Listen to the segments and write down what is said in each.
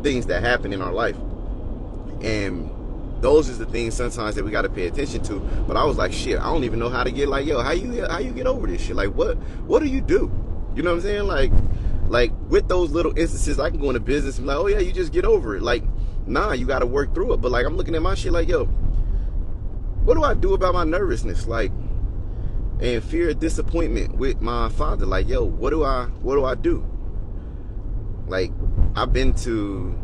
things that happen in our life. And those is the things sometimes that we got to pay attention to. But I was like, shit, I don't even know how to get, like, yo, how you get over this shit? Like, what do you do? You know what I'm saying? Like with those little instances, I can go into business and be like, oh yeah, you just get over it. Like, nah, you got to work through it. But like, I'm looking at my shit like, yo, what do I do about my nervousness? Like, and fear of disappointment with my father. Like, yo, what do I do? Like, I've been to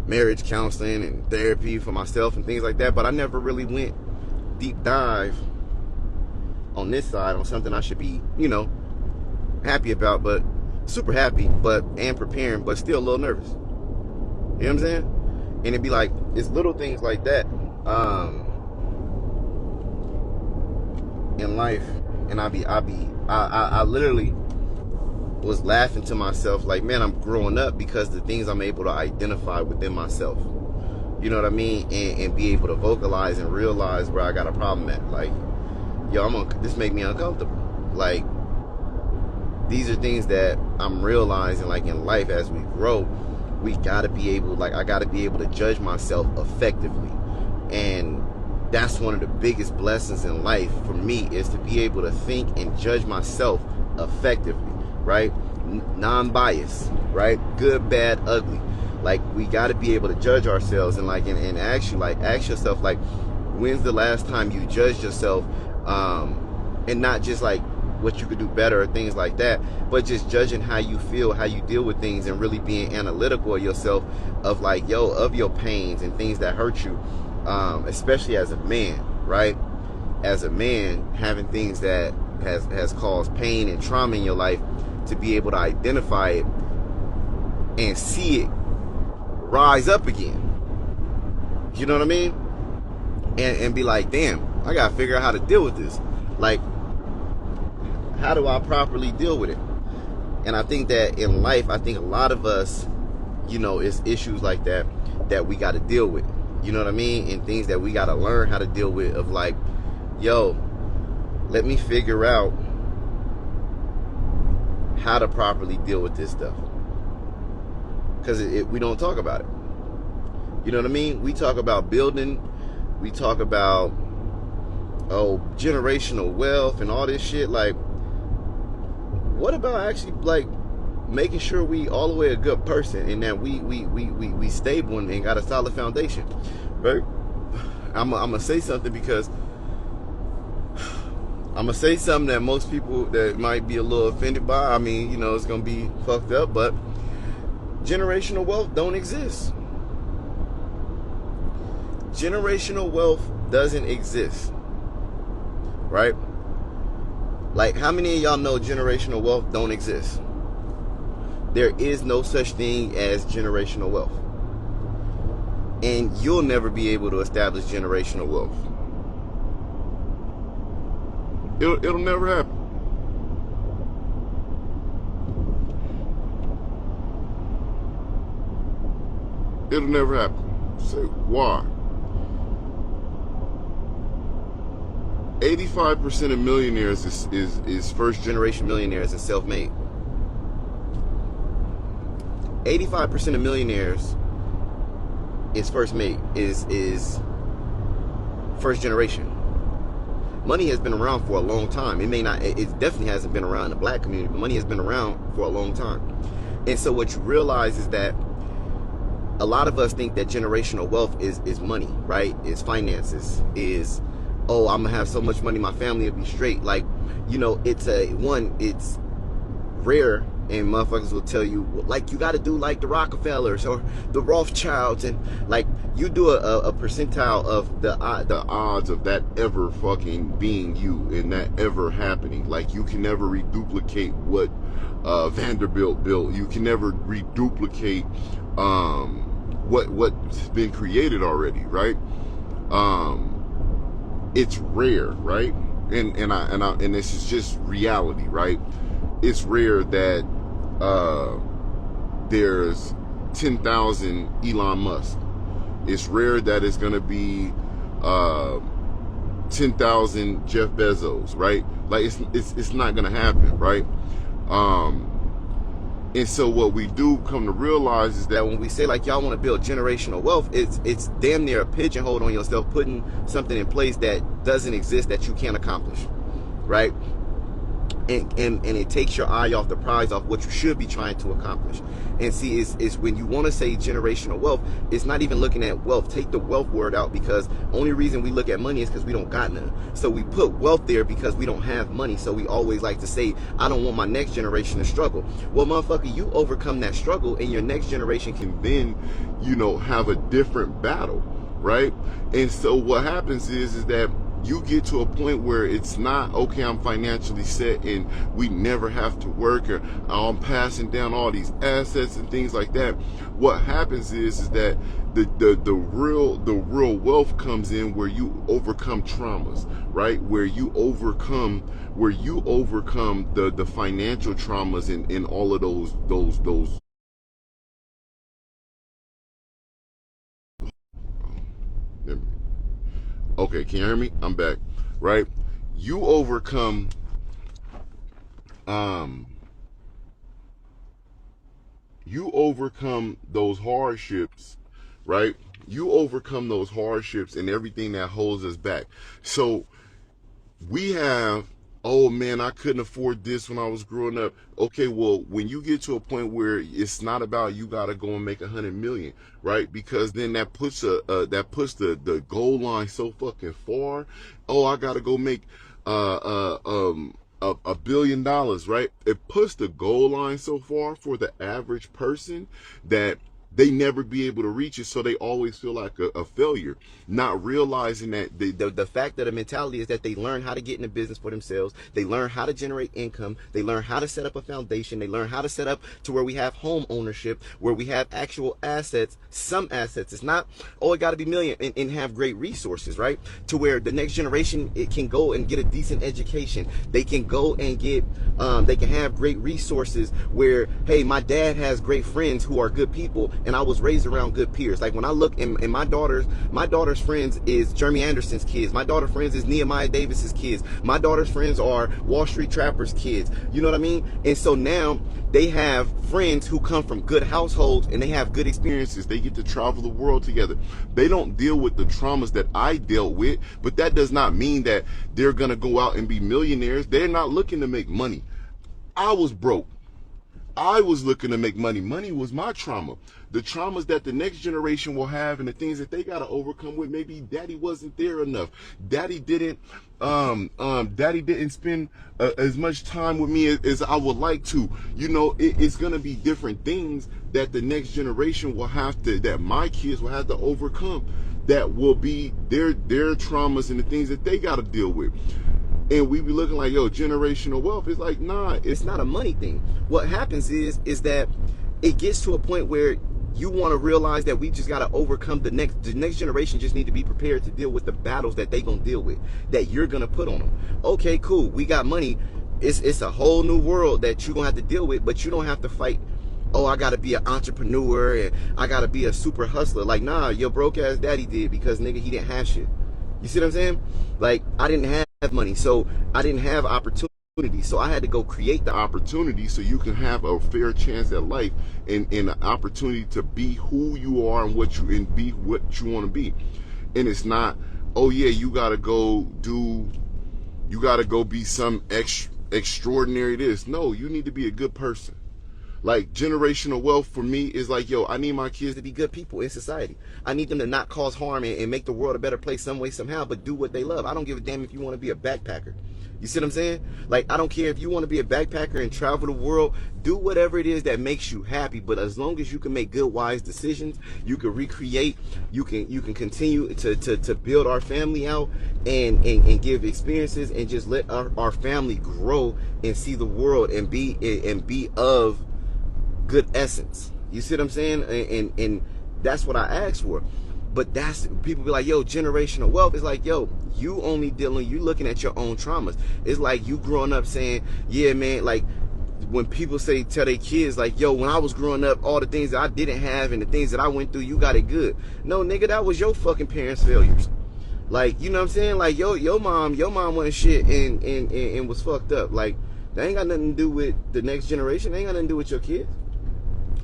marriage counseling and therapy for myself and things like that, but I never really went deep dive on this side on something I should be, happy about, but super happy, and preparing, but still a little nervous. You know what I'm saying? And it'd be like, it's little things like that in life, and I literally was laughing to myself like, man, I'm growing up because the things I'm able to identify within myself, you know what I mean, and be able to vocalize and realize where I got a problem at. Like, yo, this make me uncomfortable. Like, these are things that I'm realizing, like, in life as we grow, we gotta be able, like, I gotta be able to judge myself effectively. And that's one of the biggest blessings in life for me, is to be able to think and judge myself effectively, right? Non-biased, right? Good, bad, ugly. Like, we got to be able to judge ourselves and like, and actually, like, ask yourself, like, when's the last time you judged yourself, and not just like what you could do better or things like that, but just judging how you feel, how you deal with things, and really being analytical of yourself, of like, yo, of your pains and things that hurt you, especially as a man, right? As a man, having things that has caused pain and trauma in your life, to be able to identify it and see it rise up again. You know what I mean? And be like, damn, I gotta figure out how to deal with this. Like, how do I properly deal with it? And I think that in life, I think a lot of us, it's issues like that we gotta deal with. You know what I mean? And things that we gotta learn how to deal with, of like, yo, let me figure out how to properly deal with this stuff. Because we don't talk about it. You know what I mean? We talk about building. We talk about, generational wealth and all this shit. Like, what about actually, like, making sure we all the way a good person, and that we stable and got a solid foundation, right? I'm gonna say something, because I'm gonna say something that most people that might be a little offended by. I mean, it's gonna be fucked up, but generational wealth don't exist. Generational wealth doesn't exist, right? Like, how many of y'all know generational wealth don't exist? There is no such thing as generational wealth. And you'll never be able to establish generational wealth. It'll never happen. It'll never happen. Say, why? 85% of millionaires is first generation millionaires and self-made. 85% of millionaires is is first generation. Money has been around for a long time. It definitely hasn't been around in the black community, but money has been around for a long time. And so what you realize is that a lot of us think that generational wealth is money, right? Is finances, is, oh, I'm gonna have so much money, my family will be straight. Like, it's rare, and motherfuckers will tell you, like, you gotta do like the Rockefellers or the Rothschilds, and like, you do a percentile of the odds of that ever fucking being you and that ever happening. Like, you can never reduplicate what Vanderbilt built. You can never reduplicate what's been created already, right? It's rare, right? And this is just reality, right? It's rare that there's 10,000 Elon Musk. It's rare that it's gonna be 10,000 Jeff Bezos, right? Like, it's not gonna happen, right? And so what we do come to realize is that when we say like y'all want to build generational wealth, it's damn near a pigeonhole on yourself, putting something in place that doesn't exist, that you can't accomplish, right? And it takes your eye off the prize, off what you should be trying to accomplish. And see, is when you want to say generational wealth, it's not even looking at wealth. Take the wealth word out, because only reason we look at money is because we don't got none. So we put wealth there because we don't have money. So we always like to say, I don't want my next generation to struggle. Well, motherfucker, you overcome that struggle and your next generation can then, you know, have a different battle, right? And so what happens is that you get to a point where it's not, okay, I'm financially set and we never have to work, or I'm passing down all these assets and things like that. What happens is that the real wealth comes in where you overcome traumas, right? Where you overcome the financial traumas and all of those. Okay, can you hear me? I'm back. Right? You overcome those hardships, right? You overcome those hardships and everything that holds us back. So we have, oh man, I couldn't afford this when I was growing up. Okay, well, when you get to a point where it's not about you gotta go and make 100 million, right? Because then that puts the goal line so fucking far. Oh, I gotta go make $1 billion, right? It puts the goal line so far for the average person that they never be able to reach it, so they always feel like a failure, not realizing that the fact of the mentality is that they learn how to get into business for themselves. They learn how to generate income. They learn how to set up a foundation. They learn how to set up to where we have home ownership, where we have actual assets. Some assets, it's not, oh, it got to be million, and have great resources, right? To where the next generation, it can go and get a decent education. They can go and get, they can have great resources where, hey, my dad has great friends who are good people, and I was raised around good peers. Like when I look in my daughter's friends is Jeremy Anderson's kids. My daughter's friends is Nehemiah Davis's kids. My daughter's friends are Wall Street Trappers' kids. You know what I mean? And so now they have friends who come from good households and they have good experiences. They get to travel the world together. They don't deal with the traumas that I dealt with, but that does not mean that they're gonna go out and be millionaires. They're not looking to make money. I was broke. I was looking to make money. Money was my trauma. The traumas that the next generation will have and the things that they got to overcome with, maybe daddy wasn't there enough. Daddy didn't spend as much time with me as I would like to. You know, it's going to be different things that the next generation will have to, that my kids will have to overcome, that will be their traumas and the things that they got to deal with. And we be looking like, yo, generational wealth. It's like, nah, it's not a money thing. What happens is that it gets to a point where you want to realize that we just got to overcome the next generation. Just need to be prepared to deal with the battles that they gonna deal with, that you're gonna put on them. Okay, cool, we got money. It's a whole new world that you're gonna have to deal with, but you don't have to fight, oh, I gotta be an entrepreneur and I gotta be a super hustler. Like, nah, your broke ass daddy did, because nigga, he didn't have shit. You see what I'm saying? Like, I didn't have money, so I didn't have opportunity, so I had to go create the opportunity so you can have a fair chance at life and an opportunity to be who you are and be what you want to be. And it's not, oh yeah, you gotta go be some extraordinary this. No, you need to be a good person. Like, generational wealth for me is like, yo, I need my kids to be good people in society. I need them to not cause harm and make the world a better place some way, somehow, but do what they love. I don't give a damn if you want to be a backpacker. You see what I'm saying? Like, I don't care if you want to be a backpacker and travel the world. Do whatever it is that makes you happy. But as long as you can make good, wise decisions, you can recreate, you can continue to build our family out and give experiences and just let our family grow and see the world and be of good essence. You see what I'm saying? And that's what I asked for. But that's, people be like, yo, generational wealth. It's like, yo, you looking at your own traumas. It's like you growing up saying, yeah, man, like when people tell their kids, like, yo, when I was growing up, all the things that I didn't have and the things that I went through, you got it good. No, nigga, that was your fucking parents' failures. Like, you know what I'm saying? Like, your mom wasn't shit and was fucked up. Like, that ain't got nothing to do with the next generation. That ain't got nothing to do with your kids.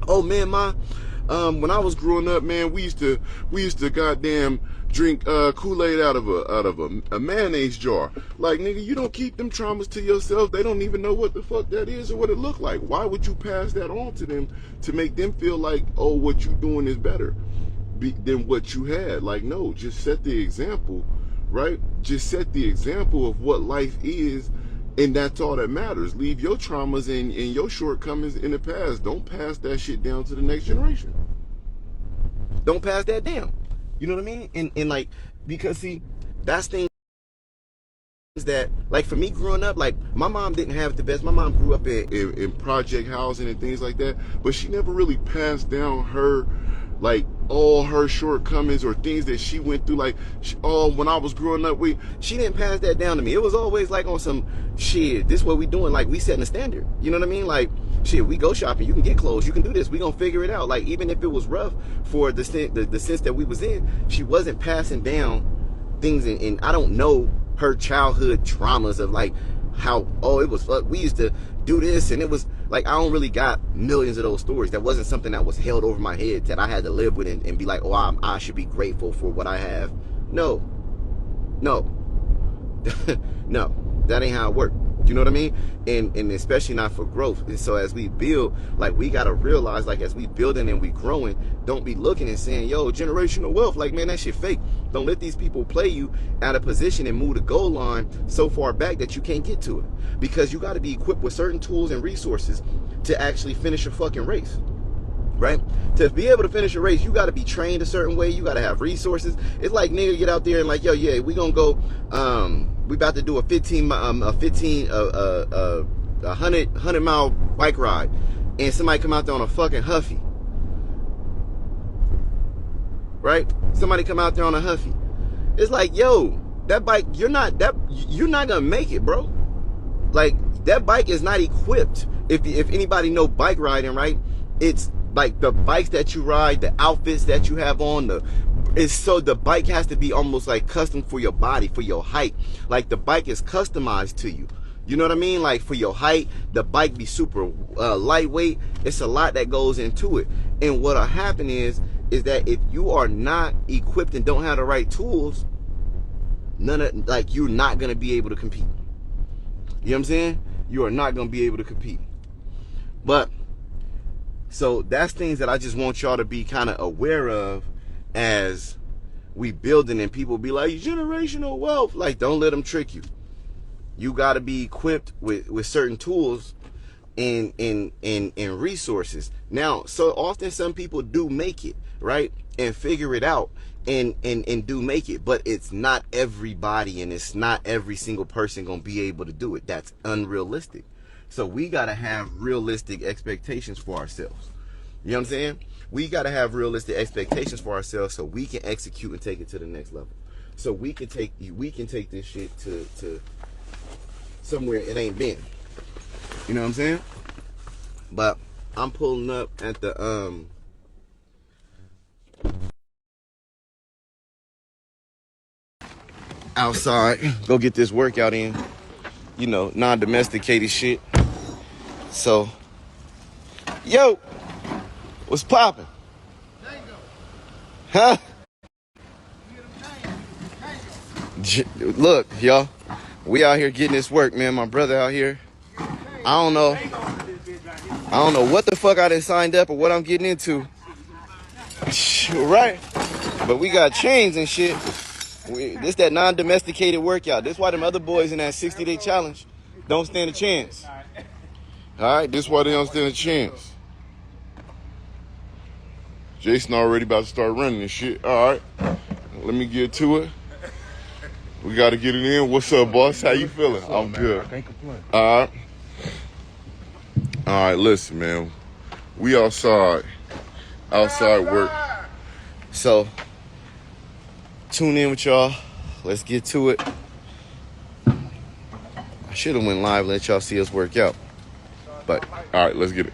Oh man, when I was growing up, man, we used to goddamn drink Kool-Aid out of a mayonnaise jar. Like, nigga, you don't keep them traumas to yourself. They don't even know what the fuck that is or what it looked like. Why would you pass that on to them to make them feel like, oh, what you doing is better than what you had? Like, no, just set the example, right? Just set the example of what life is. And that's all that matters. Leave your traumas and your shortcomings in the past. Don't pass that shit down to the next generation. Don't pass that down. You know what I mean? And like, because see, that's things that, like, for me growing up, like, my mom didn't have the best. My mom grew up in project housing and things like that, but she never really passed down her, like, all her shortcomings or things that she went through. Like, when I was growing up, she didn't pass that down to me. It was always like on some shit, this what we doing, like, we setting a standard. You know what I mean? Like, shit, we go shopping, you can get clothes, you can do this, we gonna figure it out. Like, even if it was rough for the sense that we was in, she wasn't passing down things, and I don't know her childhood traumas of like how, oh, it was fuck, we used to do this, and it was like, I don't really got millions of those stories. That wasn't something that was held over my head that I had to live with and be like, oh, I should be grateful for what I have. No, no, no, that ain't how it works. You know what I mean? And especially not for growth. And so as we build, like, we gotta realize, like, as we building and we growing, don't be looking and saying, yo, generational wealth, like, man, that shit fake. Don't let these people play you out of position and move the goal line so far back that you can't get to it. Because you gotta be equipped with certain tools and resources to actually finish a fucking race. Right? To be able to finish a race, you got to be trained a certain way. You got to have resources. It's like, nigga, get out there and like, yo, yeah, we gonna go, we about to do a 100 mile bike ride, and somebody come out there on a fucking Huffy. Right? Somebody come out there on a Huffy. It's like, yo, that bike, you're not gonna make it, bro. Like, that bike is not equipped. If anybody know bike riding, right? It's like the bikes that you ride, the outfits that you have on, the bike has to be almost like custom for your body, for your height. Like, the bike is customized to you. You know what I mean? Like, for your height, the bike be super lightweight. It's a lot that goes into it. And what'll happen is that if you are not equipped and don't have the right tools, you're not gonna be able to compete. You know what I'm saying? You are not gonna be able to compete. But so that's things that I just want y'all to be kind of aware of as we building, and people be like, generational wealth. Like, don't let them trick you. You got to be equipped with certain tools and resources. Now, so often some people do make it, right? And figure it out and do make it. But it's not everybody, and it's not every single person going to be able to do it. That's unrealistic. So we got to have realistic expectations for ourselves. You know what I'm saying? We got to have realistic expectations for ourselves so we can execute and take it to the next level. So we can take this shit to somewhere it ain't been. You know what I'm saying? But I'm pulling up at the outside, go get this workout in. You know, non-domesticated shit. So, yo, what's poppin'? Huh? Look, y'all, we out here getting this work, man. My brother out here. I don't know what the fuck I done signed up or what I'm getting into. Right? But we got chains and shit. This that non-domesticated workout. This why them other boys in that 60-day challenge don't stand a chance. All right, this why they don't stand a chance. Jason already about to start running this shit. All right, let me get to it. We got to get it in. What's up, boss? How you feeling? I'm good. I can't complain. All right, listen, man. We outside work. So, tune in with y'all. Let's get to it. I should have went live and let y'all see us work out. But, all right, let's get it.